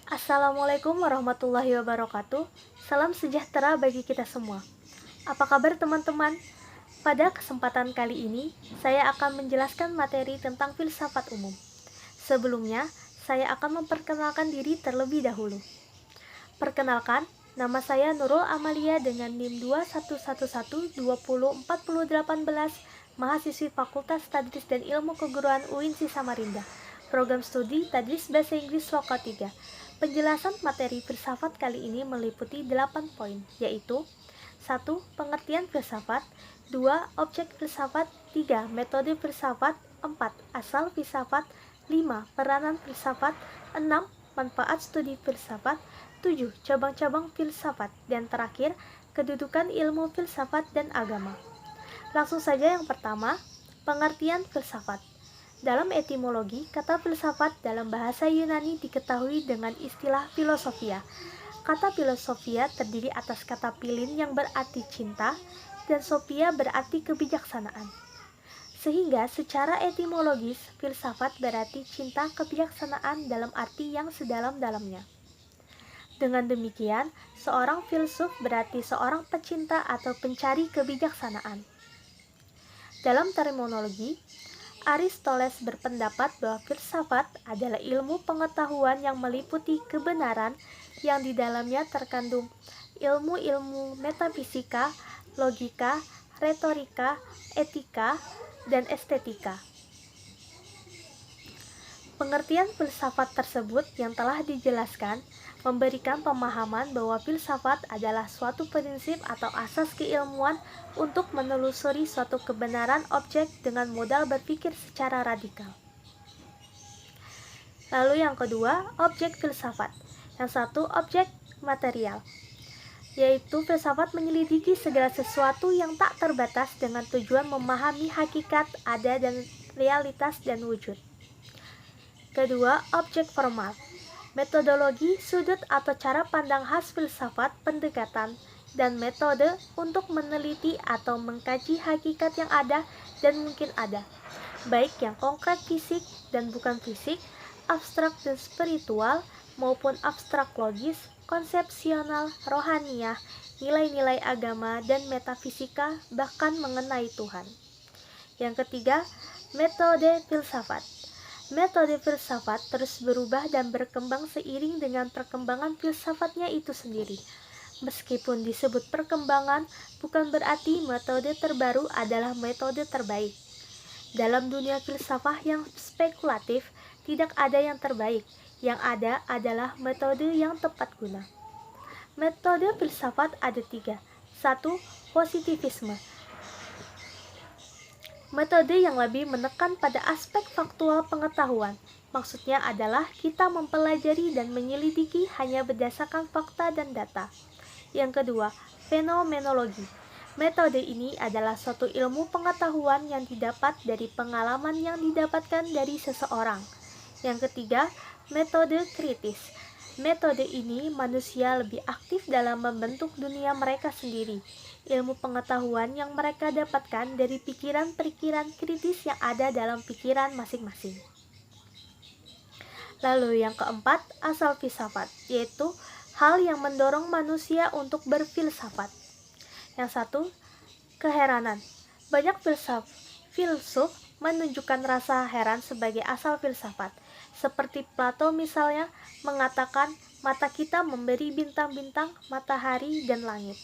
Assalamualaikum warahmatullahi wabarakatuh. Salam sejahtera bagi kita semua. Apa kabar teman-teman? Pada kesempatan kali ini, saya akan menjelaskan materi tentang filsafat umum. Sebelumnya, saya akan memperkenalkan diri terlebih dahulu. Perkenalkan, nama saya Nurul Amalia dengan NIM 2111204018, mahasiswi Fakultas Tadris dan Ilmu Keguruan UINSI Samarinda. Program studi Tadris Bahasa Inggris Lokal 3. Penjelasan materi filsafat kali ini meliputi 8 poin, yaitu 1. Pengertian filsafat, 2. Objek filsafat, 3. Metode filsafat, 4. Asal filsafat, 5. Peranan filsafat, 6. Manfaat studi filsafat, 7. Cabang-cabang filsafat, dan terakhir, kedudukan ilmu filsafat dan agama. Langsung saja yang pertama, pengertian filsafat. Dalam etimologi, kata filsafat dalam bahasa Yunani diketahui dengan istilah filosofia. Kata filosofia terdiri atas kata pilin yang berarti cinta dan sophia berarti kebijaksanaan. Sehingga secara etimologis, filsafat berarti cinta kebijaksanaan dalam arti yang sedalam-dalamnya. Dengan demikian, seorang filsuf berarti seorang pecinta atau pencari kebijaksanaan. Dalam terminologi, Aristoteles berpendapat bahwa filsafat adalah ilmu pengetahuan yang meliputi kebenaran yang di dalamnya terkandung ilmu-ilmu metafisika, logika, retorika, etika, dan estetika. Pengertian filsafat tersebut yang telah dijelaskan memberikan pemahaman bahwa filsafat adalah suatu prinsip atau asas keilmuan untuk menelusuri suatu kebenaran objek dengan modal berpikir secara radikal. Lalu yang kedua, objek filsafat. Yang satu, objek material, yaitu filsafat menyelidiki segala sesuatu yang tak terbatas dengan tujuan memahami hakikat, ada dan realitas dan wujud. Kedua, objek formal. Metodologi, sudut atau cara pandang khas filsafat, pendekatan, dan metode untuk meneliti atau mengkaji hakikat yang ada dan mungkin ada, baik yang konkret fisik dan bukan fisik, abstrak dan spiritual, maupun abstrak logis, konsepsional, rohaniah, nilai-nilai agama, dan metafisika, bahkan mengenai Tuhan. Yang ketiga, metode filsafat. Metode filsafat terus berubah dan berkembang seiring dengan perkembangan filsafatnya itu sendiri. Meskipun disebut perkembangan, bukan berarti metode terbaru adalah metode terbaik. Dalam dunia filsafah yang spekulatif, tidak ada yang terbaik. Yang ada adalah metode yang tepat guna. Metode filsafat ada 3. 1. Positivisme. Metode yang lebih menekan pada aspek faktual pengetahuan. Maksudnya adalah kita mempelajari dan menyelidiki hanya berdasarkan fakta dan data. Yang kedua, fenomenologi. Metode ini adalah suatu ilmu pengetahuan yang didapat dari pengalaman yang didapatkan dari seseorang. Yang ketiga, metode kritis. Metode ini manusia lebih aktif dalam membentuk dunia mereka sendiri. Ilmu pengetahuan yang mereka dapatkan dari pikiran-pikiran kritis yang ada dalam pikiran masing-masing. Lalu yang keempat, asal filsafat, yaitu hal yang mendorong manusia untuk berfilsafat. Yang satu, keheranan. Banyak filsuf menunjukkan rasa heran sebagai asal filsafat. Seperti Plato misalnya mengatakan mata kita memberi bintang-bintang, matahari, dan langit.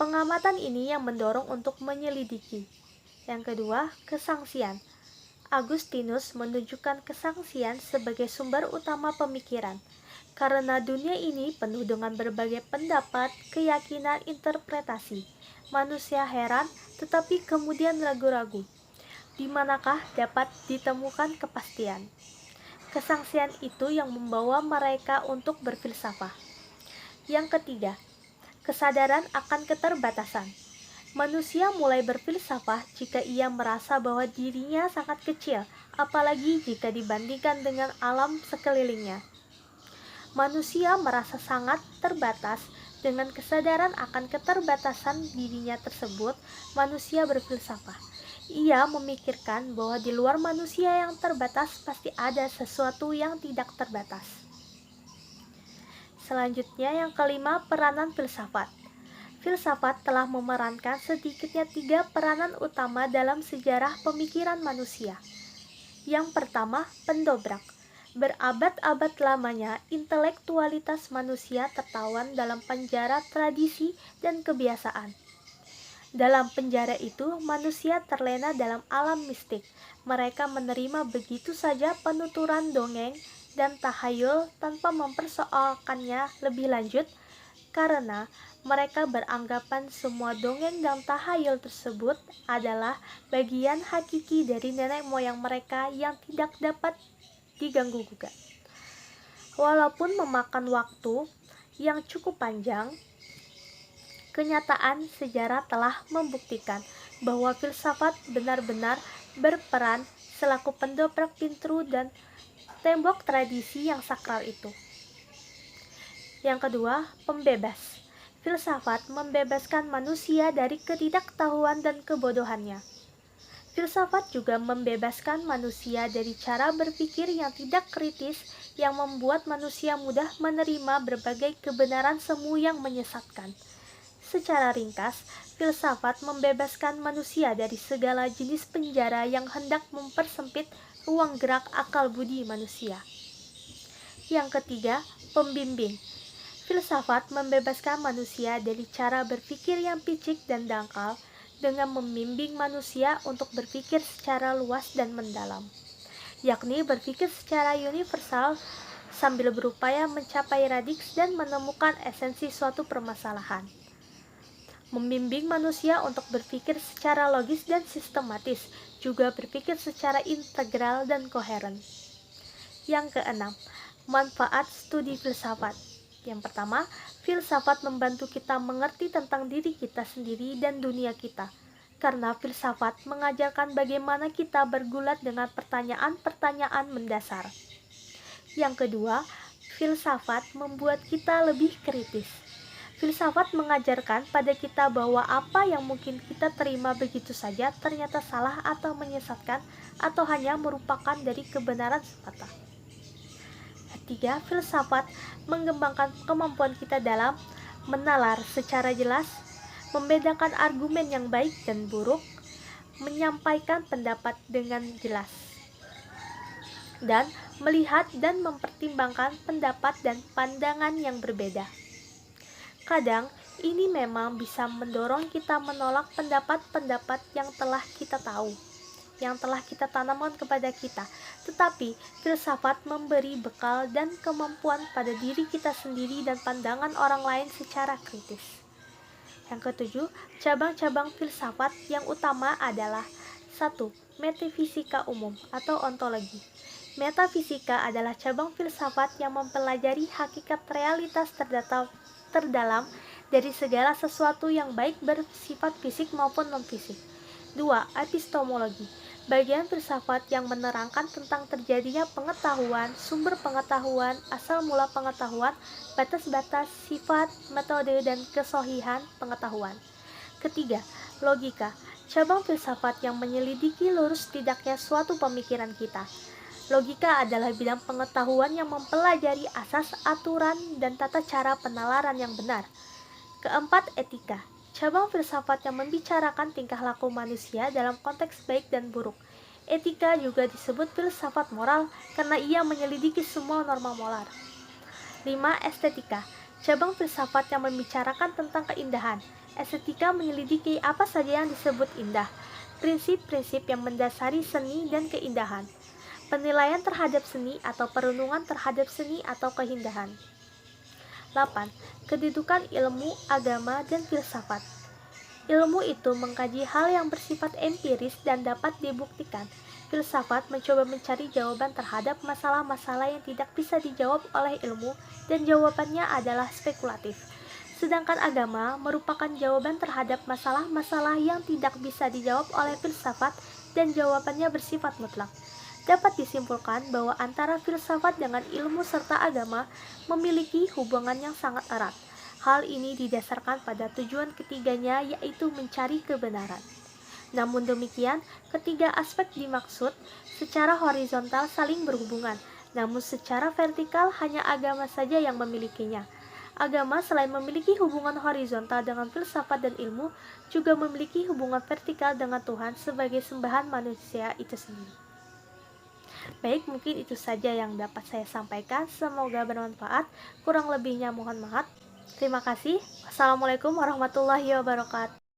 Pengamatan ini yang mendorong untuk menyelidiki. Yang kedua, kesangsian. Agustinus menunjukkan kesangsian sebagai sumber utama pemikiran. Karena dunia ini penuh dengan berbagai pendapat, keyakinan, interpretasi. Manusia heran, tetapi kemudian ragu-ragu. Di manakah dapat ditemukan kepastian? Kesangsian itu yang membawa mereka untuk berfilsafah. Yang ketiga, kesadaran akan keterbatasan. Manusia mulai berfilsafah jika ia merasa bahwa dirinya sangat kecil, apalagi jika dibandingkan dengan alam sekelilingnya. Manusia merasa sangat terbatas. Dengan kesadaran akan keterbatasan dirinya tersebut, manusia berfilsafah. Ia memikirkan bahwa di luar manusia yang terbatas pasti ada sesuatu yang tidak terbatas. Selanjutnya yang kelima, peranan filsafat. Filsafat telah memerankan sedikitnya 3 peranan utama dalam sejarah pemikiran manusia. Yang pertama, pendobrak. Berabad-abad lamanya, intelektualitas manusia tertawan dalam penjara tradisi dan kebiasaan. Dalam penjara itu, manusia terlena dalam alam mistik. Mereka menerima begitu saja penuturan dongeng dan tahayul tanpa mempersoalkannya lebih lanjut, karena mereka beranggapan semua dongeng dan tahayul tersebut adalah bagian hakiki dari nenek moyang mereka yang tidak dapat diganggu-gugat. Walaupun memakan waktu yang cukup panjang, kenyataan sejarah telah membuktikan bahwa filsafat benar-benar berperan selaku pendobrak pintu dan tembok tradisi yang sakral itu. Yang kedua, pembebas. Filsafat membebaskan manusia dari ketidaktahuan dan kebodohannya. Filsafat juga membebaskan manusia dari cara berpikir yang tidak kritis yang membuat manusia mudah menerima berbagai kebenaran semu yang menyesatkan. Secara ringkas, filsafat membebaskan manusia dari segala jenis penjara yang hendak mempersempit ruang gerak akal budi manusia. Yang ketiga, pembimbing. Filsafat membebaskan manusia dari cara berpikir yang picik dan dangkal dengan membimbing manusia untuk berpikir secara luas dan mendalam, yakni berpikir secara universal sambil berupaya mencapai radix dan menemukan esensi suatu permasalahan. Membimbing manusia untuk berpikir secara logis dan sistematis, juga berpikir secara integral dan koheren. Yang keenam, manfaat studi filsafat. Yang pertama, filsafat membantu kita mengerti tentang diri kita sendiri dan dunia kita, karena filsafat mengajarkan bagaimana kita bergulat dengan pertanyaan-pertanyaan mendasar. Yang kedua, filsafat membuat kita lebih kritis. Filsafat mengajarkan pada kita bahwa apa yang mungkin kita terima begitu saja ternyata salah atau menyesatkan atau hanya merupakan dari kebenaran semata. Ketiga, filsafat mengembangkan kemampuan kita dalam menalar secara jelas, membedakan argumen yang baik dan buruk, menyampaikan pendapat dengan jelas, dan melihat dan mempertimbangkan pendapat dan pandangan yang berbeda. Kadang, ini memang bisa mendorong kita menolak pendapat-pendapat yang telah kita tahu, yang telah kita tanamkan kepada kita. Tetapi, filsafat memberi bekal dan kemampuan pada diri kita sendiri dan pandangan orang lain secara kritis. Yang ketujuh, cabang-cabang filsafat yang utama adalah 1. Metafisika umum atau ontologi. Metafisika adalah cabang filsafat yang mempelajari hakikat realitas terdalam dari segala sesuatu yang baik bersifat fisik maupun non-fisik. 2. Epistemologi. Bagian filsafat yang menerangkan tentang terjadinya pengetahuan, sumber pengetahuan, asal mula pengetahuan, batas-batas, sifat, metode, dan kesohihan pengetahuan. Ketiga, logika. Cabang filsafat yang menyelidiki lurus tidaknya suatu pemikiran kita. Logika adalah bidang pengetahuan yang mempelajari asas, aturan, dan tata cara penalaran yang benar. Keempat, etika. Cabang filsafat yang membicarakan tingkah laku manusia dalam konteks baik dan buruk. Etika juga disebut filsafat moral karena ia menyelidiki semua norma moral. 5. Estetika. Cabang filsafat yang membicarakan tentang keindahan. Estetika menyelidiki apa saja yang disebut indah, prinsip-prinsip yang mendasari seni dan keindahan, penilaian terhadap seni atau perenungan terhadap seni atau keindahan. 8. Kedudukan ilmu, agama, dan filsafat. Ilmu itu mengkaji hal yang bersifat empiris dan dapat dibuktikan. Filsafat mencoba mencari jawaban terhadap masalah-masalah yang tidak bisa dijawab oleh ilmu dan jawabannya adalah spekulatif. Sedangkan agama merupakan jawaban terhadap masalah-masalah yang tidak bisa dijawab oleh filsafat dan jawabannya bersifat mutlak. Dapat disimpulkan bahwa antara filsafat dengan ilmu serta agama memiliki hubungan yang sangat erat. Hal ini didasarkan pada tujuan ketiganya, yaitu mencari kebenaran. Namun demikian, ketiga aspek dimaksud secara horizontal saling berhubungan, namun secara vertikal hanya agama saja yang memilikinya. Agama selain memiliki hubungan horizontal dengan filsafat dan ilmu, juga memiliki hubungan vertikal dengan Tuhan sebagai sembahan manusia itu sendiri. Baik, mungkin itu saja yang dapat saya sampaikan. Semoga bermanfaat. Kurang lebihnya mohon maaf. Terima kasih. Wassalamualaikum warahmatullahi wabarakatuh.